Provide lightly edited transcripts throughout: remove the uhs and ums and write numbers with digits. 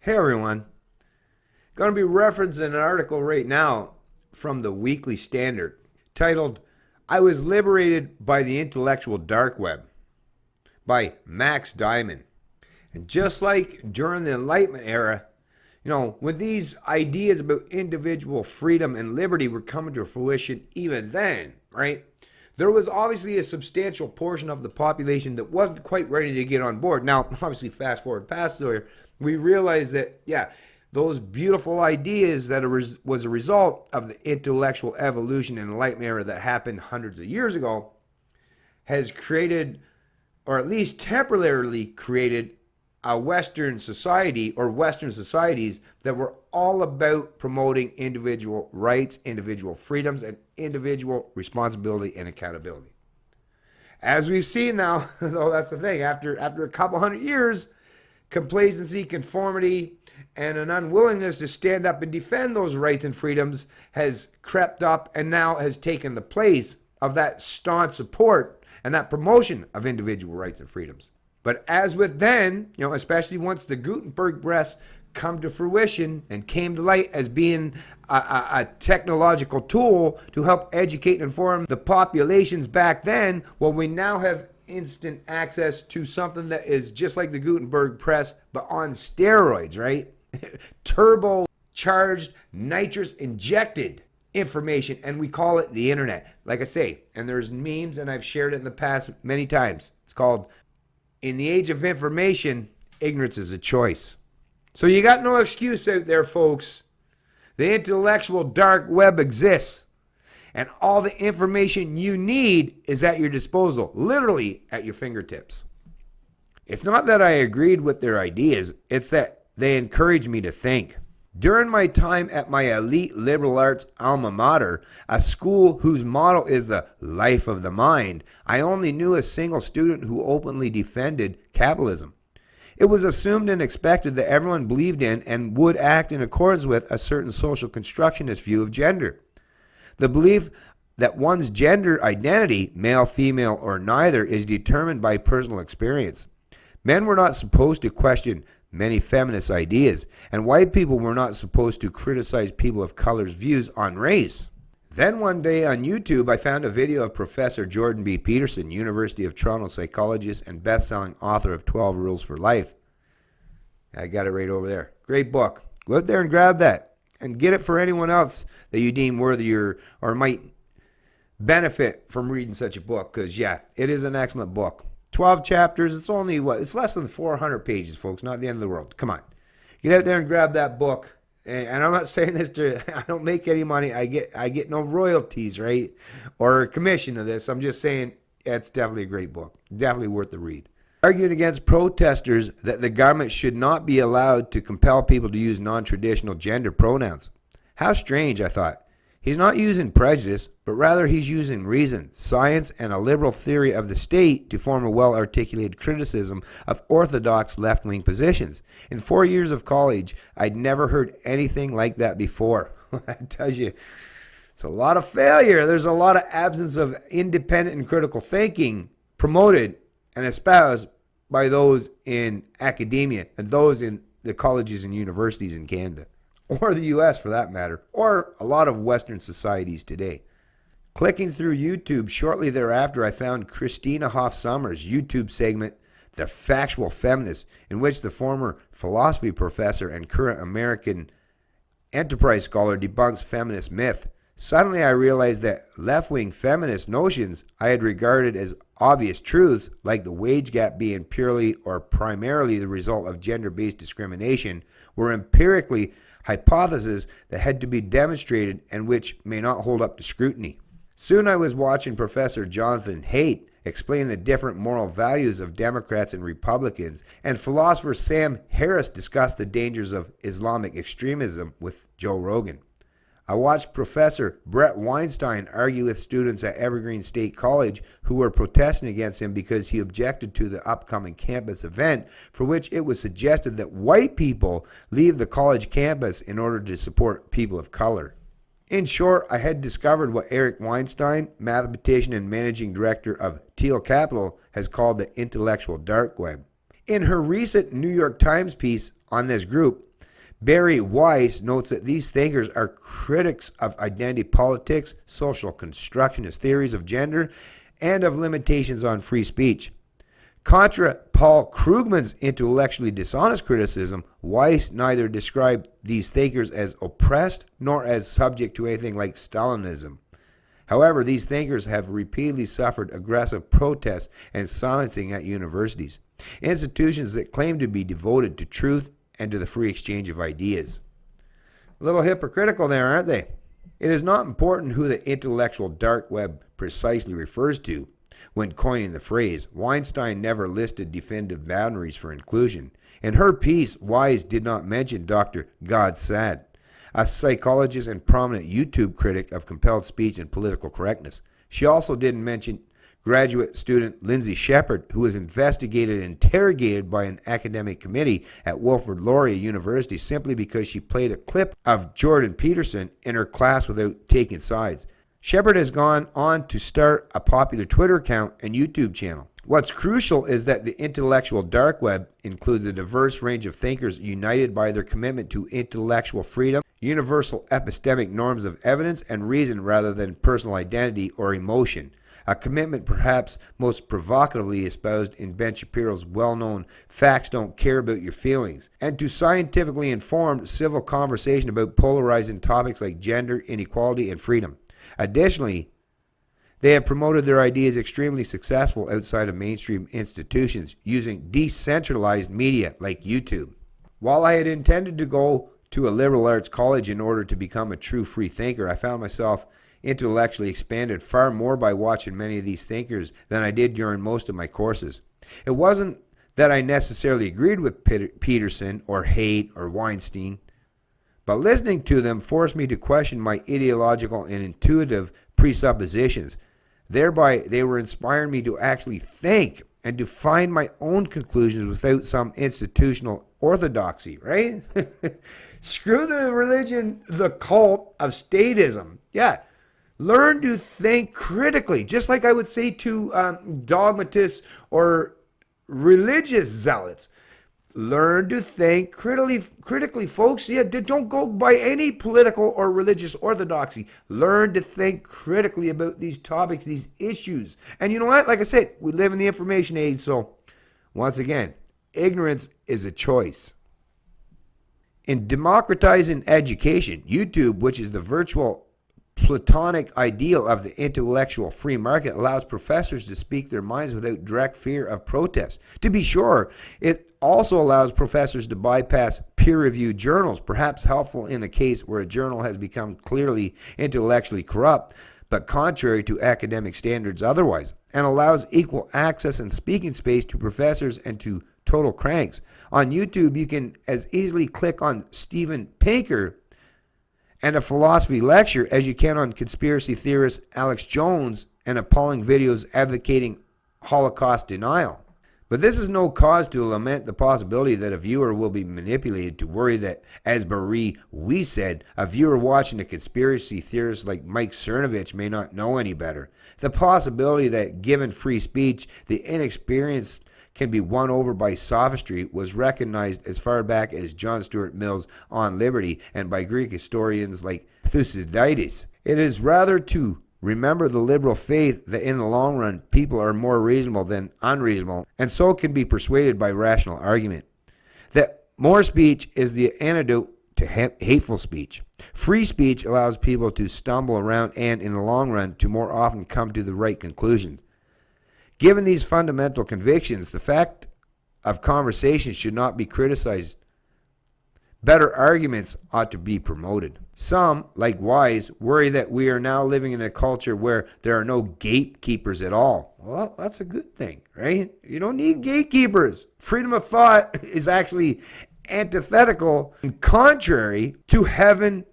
Hey everyone, going to be referencing an article right now from the Weekly Standard titled, I Was Liberated by the Intellectual Dark Web by Max Diamond. And just like during the Enlightenment era, when these ideas about individual freedom and liberty were coming to fruition even then, right? There was obviously a substantial portion of the population that wasn't quite ready to get on board. Now, obviously, fast forward past there, we realize that, those beautiful ideas that was a result of the intellectual evolution and enlightenment era that happened hundreds of years ago has created, or at least temporarily created, a Western society or Western societies that were all about promoting individual rights, individual freedoms, and individual responsibility and accountability. As we've seen now, though, that's the thing, after a couple hundred years, complacency, conformity, and an unwillingness to stand up and defend those rights and freedoms has crept up and now has taken the place of that staunch support and that promotion of individual rights and freedoms. But as with then, especially once the Gutenberg press come to fruition and came to light as being a technological tool to help educate and inform the populations back then, well, we now have instant access to something that is just like the Gutenberg press, but on steroids, right? Turbocharged, nitrous injected information, and we call it the internet. Like I say, and there's memes, and I've shared it in the past many times. It's called, in the age of information, ignorance is a choice. So you got no excuse out there, folks. The intellectual dark web exists. And all the information you need is at your disposal, literally at your fingertips. It's not that I agreed with their ideas, it's that they encouraged me to think. During my time at my elite liberal arts alma mater, a school whose motto is the life of the mind, I only knew a single student who openly defended capitalism. It was assumed and expected that everyone believed in and would act in accordance with a certain social constructionist view of gender. The belief that one's gender identity, male, female, or neither, is determined by personal experience. Men were not supposed to question many feminist ideas, and white people were not supposed to criticize people of color's views on race. Then one day on YouTube, I found a video of Professor Jordan B. Peterson, University of Toronto psychologist and best-selling author of 12 Rules for Life. I got it right over there. Great book. Go out there and grab that. And get it for anyone else that you deem worthy or might benefit from reading such a book. Because, it is an excellent book. 12 chapters. It's only, it's less than 400 pages, folks. Not the end of the world. Come on. Get out there and grab that book. And I'm not saying this I don't make any money. I get no royalties, right? Or commission of this. I'm just saying it's definitely a great book. Definitely worth the read. Arguing against protesters that the government should not be allowed to compel people to use non-traditional gender pronouns. How strange, I thought. He's not using prejudice, but rather he's using reason, science, and a liberal theory of the state to form a well-articulated criticism of orthodox left-wing positions. In 4 years of college, I'd never heard anything like that before. That tells you it's a lot of failure. There's a lot of absence of independent and critical thinking promoted and espoused by those in academia and those in the colleges and universities in Canada, or the US for that matter, or a lot of Western societies today. Clicking through YouTube shortly thereafter, I found Christina Hoff Sommers' YouTube segment, The Factual Feminist, in which the former philosophy professor and current American enterprise scholar debunks feminist myth. Suddenly I realized that left-wing feminist notions I had regarded as obvious truths, like the wage gap being purely or primarily the result of gender-based discrimination, were empirically hypotheses that had to be demonstrated and which may not hold up to scrutiny. Soon I was watching Professor Jonathan Haidt explain the different moral values of Democrats and Republicans, and philosopher Sam Harris discussed the dangers of Islamic extremism with Joe Rogan. I watched Professor Brett Weinstein argue with students at Evergreen State College who were protesting against him because he objected to the upcoming campus event, for which it was suggested that white people leave the college campus in order to support people of color. In short, I had discovered what Eric Weinstein, mathematician and managing director of Teal Capital, has called the intellectual dark web. In her recent New York Times piece on this group, Barry Weiss notes that these thinkers are critics of identity politics, social constructionist theories of gender, and of limitations on free speech. Contra Paul Krugman's intellectually dishonest criticism, Weiss neither described these thinkers as oppressed nor as subject to anything like Stalinism. However, these thinkers have repeatedly suffered aggressive protests and silencing at universities, institutions that claim to be devoted to truth and to the free exchange of ideas. A little hypocritical there, aren't they? It is not important who the intellectual dark web precisely refers to. When coining the phrase, Weinstein never listed definitive boundaries for inclusion. In her piece, Wise did not mention Dr. Godsad, a psychologist and prominent YouTube critic of compelled speech and political correctness. She also didn't mention graduate student Lindsay Shepard, who was investigated and interrogated by an academic committee at Wilfrid Laurier University simply because she played a clip of Jordan Peterson in her class without taking sides. Shepard has gone on to start a popular Twitter account and YouTube channel. What's crucial is that the intellectual dark web includes a diverse range of thinkers united by their commitment to intellectual freedom, universal epistemic norms of evidence and reason rather than personal identity or emotion. A commitment perhaps most provocatively espoused in Ben Shapiro's well-known Facts Don't Care About Your Feelings, and to scientifically informed civil conversation about polarizing topics like gender, inequality, and freedom. Additionally, they have promoted their ideas extremely successful outside of mainstream institutions using decentralized media like YouTube. While I had intended to go to a liberal arts college in order to become a true free thinker, I found myself intellectually expanded far more by watching many of these thinkers than I did during most of my courses. It wasn't that I necessarily agreed with Peterson or Haidt or Weinstein, but listening to them forced me to question my ideological and intuitive presuppositions. Thereby, they were inspiring me to actually think and to find my own conclusions without some institutional orthodoxy, right? Screw the religion, the cult of statism. Yeah. Learn to think critically, just like I would say to dogmatists or religious zealots. Learn to think critically, folks. Yeah, don't go by any political or religious orthodoxy. Learn to think critically about these topics, these issues. And you know what? Like I said, we live in the information age, so once again, ignorance is a choice. In democratizing education, YouTube, which is the virtual Platonic ideal of the intellectual free market, allows professors to speak their minds without direct fear of protest. To be sure, it also allows professors to bypass peer-reviewed journals, perhaps helpful in a case where a journal has become clearly intellectually corrupt, but contrary to academic standards otherwise, and allows equal access and speaking space to professors and to total cranks. On YouTube, you can as easily click on Steven Pinker and a philosophy lecture as you can on conspiracy theorist Alex Jones and appalling videos advocating Holocaust denial. But this is no cause to lament the possibility that a viewer will be manipulated to worry that, as Marie Weiss said, a viewer watching a conspiracy theorist like Mike Cernovich may not know any better. The possibility that, given free speech, the inexperienced can be won over by sophistry was recognized as far back as John Stuart Mill's On Liberty and by Greek historians like Thucydides. It is rather to remember the liberal faith that in the long run people are more reasonable than unreasonable and so can be persuaded by rational argument. That more speech is the antidote to hateful speech. Free speech allows people to stumble around and in the long run to more often come to the right conclusions. Given these fundamental convictions, the fact of conversation should not be criticized. Better arguments ought to be promoted. Some, like Wise, worry that we are now living in a culture where there are no gatekeepers at all. Well, that's a good thing, right? You don't need gatekeepers. Freedom of thought is actually antithetical and contrary to having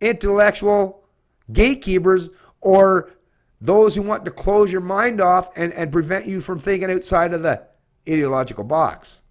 intellectual gatekeepers or those who want to close your mind off and prevent you from thinking outside of the ideological box.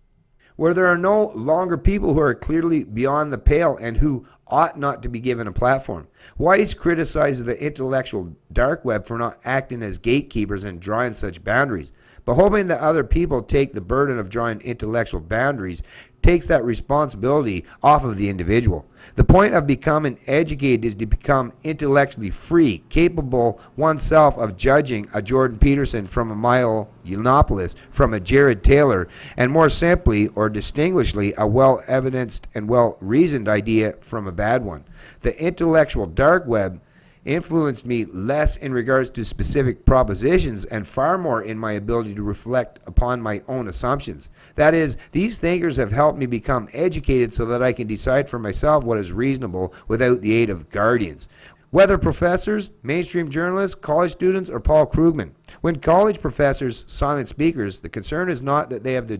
Where there are no longer people who are clearly beyond the pale and who ought not to be given a platform. Weiss criticizes the intellectual dark web for not acting as gatekeepers and drawing such boundaries, but hoping that other people take the burden of drawing intellectual boundaries takes that responsibility off of the individual. The point of becoming educated is to become intellectually free, capable oneself of judging a Jordan Peterson from a Milo Yiannopoulos, from a Jared Taylor, and more simply or distinguishedly, a well-evidenced and well-reasoned idea from a bad one. The intellectual dark web influenced me less in regards to specific propositions and far more in my ability to reflect upon my own assumptions. That is, these thinkers have helped me become educated so that I can decide for myself what is reasonable without the aid of guardians. Whether professors, mainstream journalists, college students, or Paul Krugman. When college professors, silent speakers, the concern is not that they have the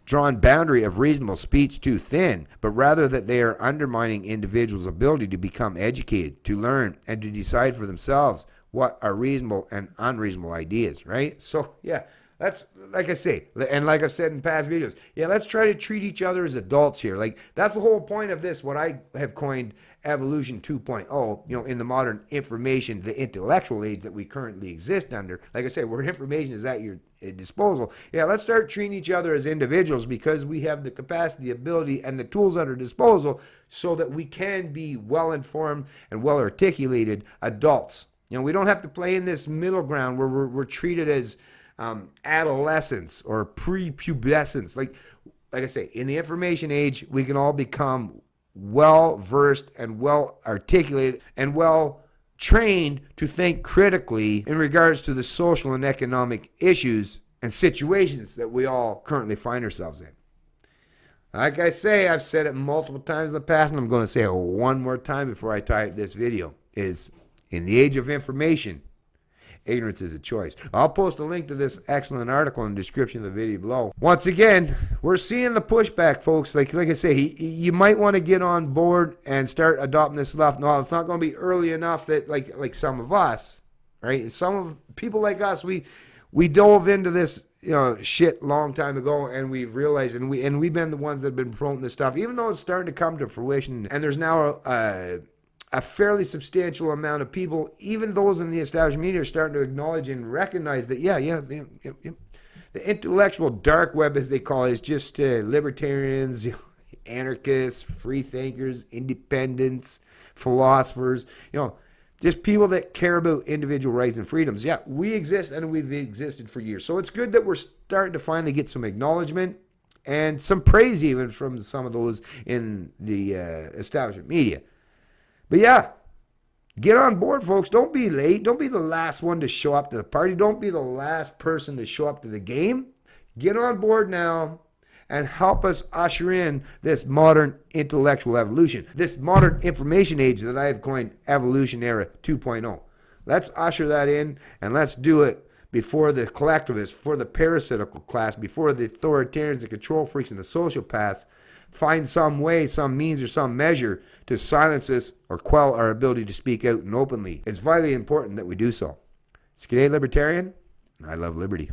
drawn boundary of reasonable speech too thin, but rather that they are undermining individuals' ability to become educated, to learn, and to decide for themselves what are reasonable and unreasonable ideas, right? So, yeah, that's, like I say, and like I've said in past videos, yeah, let's try to treat each other as adults here. Like, that's the whole point of this, what I have coined Evolution 2.0, in the modern information, the intellectual age that we currently exist under. Like I say, where information is at your disposal. Yeah, let's start treating each other as individuals because we have the capacity, the ability, and the tools at our disposal so that we can be well-informed and well-articulated adults. We don't have to play in this middle ground where we're treated as adolescents or prepubescents. Like I say, in the information age, we can all become well-versed and well-articulated and well-trained to think critically in regards to the social and economic issues and situations that we all currently find ourselves in. Like I say, I've said it multiple times in the past, and I'm going to say it one more time before I tie up this video, is in the age of information, ignorance is a choice. I'll post a link to this excellent article in the description of the video below. Once again, we're seeing the pushback, folks. Like I say, you might want to get on board and start adopting this stuff. No, it's not going to be early enough that like some of us, right? Some of people like us, we dove into this shit long time ago, and we've realized, and we've been the ones that have been promoting this stuff, even though it's starting to come to fruition, and there's now a fairly substantial amount of people, even those in the established media, are starting to acknowledge and recognize that, the intellectual dark web, as they call it, is just libertarians, anarchists, free thinkers, independents, philosophers, just people that care about individual rights and freedoms. Yeah, we exist, and we've existed for years. So it's good that we're starting to finally get some acknowledgement and some praise even from some of those in the establishment media. But yeah, get on board, folks. Don't be late. Don't be the last one to show up to the party. Don't be the last person to show up to the game. Get on board now and help us usher in this modern intellectual evolution, this modern information age that I have coined Evolution Era 2.0. Let's usher that in, and let's do it before the collectivists, before the parasitical class, before the authoritarians, the control freaks, and the sociopaths find some way, some means, or some measure to silence us or quell our ability to speak out and openly. It's vitally important that we do so. It's G'day, Libertarian, and I love liberty.